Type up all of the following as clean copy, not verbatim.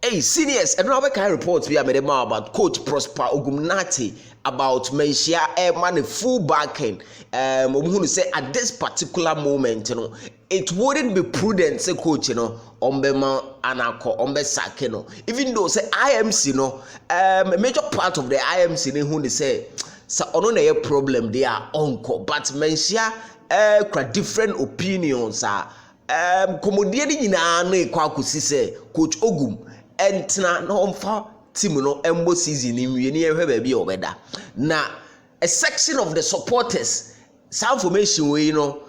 Hey, seniors, and now we can report via me about Coach Prosper Ogum about Menshia man full backing. Who say at this particular moment, it wouldn't be prudent, say coach, Ombema Anako, Ombe Sakeno. Even though say IMC, a major part of the IMC, who they say, so on a problem, they are uncle, but Menshia different opinions are. Komodiani nyina na kwakusi say Coach Ogum entina na omfa team no embo season ni wie ni ehwe ba bi obeda na a section of the supporters some formation we Ogum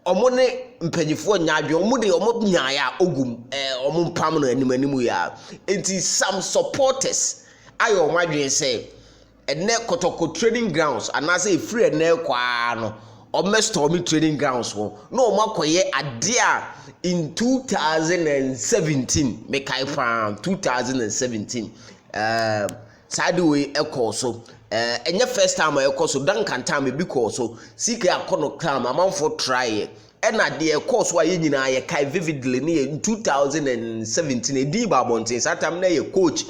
omo ne mpanyifo nyaadwe omo de omo nyaaya Ogum omo mpam no animanimu ya enti some supporters ayo omadwen say ene Kotoko training grounds anase free ene kwa no Stormy training grounds no makoye adea in 2017 mekai from 2017 sadeway ekọ so enye first time ekọ so Duncan time bi kọ so sike akono clam amanfo try na de ekọ so aye nyina ye kai vividly in 2017 edi ba bonten satam na ye coach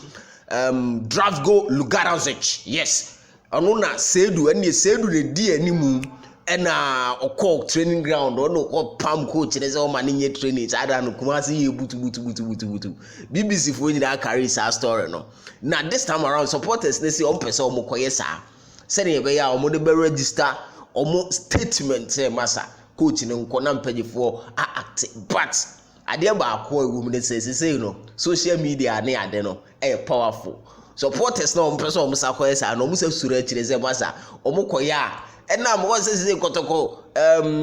Dravgo Lugarazic yes ono na sedu ene sedu ne di animu ena okọ training ground ono ko pam coach ne say man nye training ada no kuma say butu BBC fo nyina carry sa story no na this time around supporters ne say on person omo koye sa say ne be ya omo de be register omo statement say masa coach ne nko na mpagifo act but ade ba akọ ewu ne say social media ne ade no powerful supporters na omo person omo sa koye sa no omo say sura chire say masa omo koye na mo say Kotoko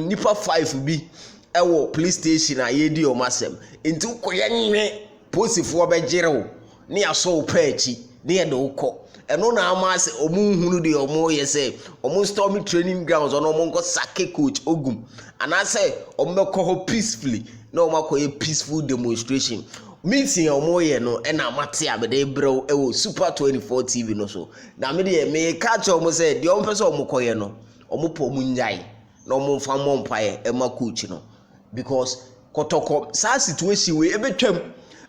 nipa 5 bi ewo police station ayedi o masem enti koye nwe posifo obegere ne aso paachi ne ye de ukọ eno na amase omunhunu de omo ye say omo Stormy training grounds ono omo nko sake coach Ogum anase omo ho peacefully na omo akoye peaceful demonstration meeting omo ye no na mate abede brew ewo Super 24 TV no so na me de me catch omo say de omo pese omo koye no omo po mu nyai na omo fa mompae ema coach no because Kotoko sa situation we ebetwam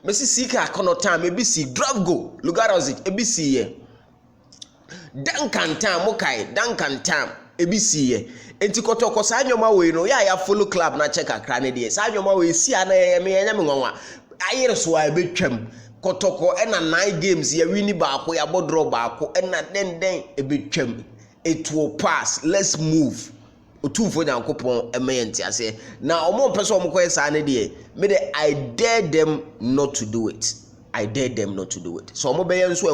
mesi sika akono time ebisi Dravgo Lugarazic ebisi ye Duncan time ebisi ye enti Kotoko sa nyoma we no ya follow club na check akra ne de sa nyoma we si ana me enya me nwanwa ayere so a ebetwam Kotoko ena 9 games ya wini baako ya bodro baako ena den ebetwam it will pass let's move otufo nyankopon emayenti ase na omo pese omo koye sa ne de me de I dare them not to do it so omo be yenso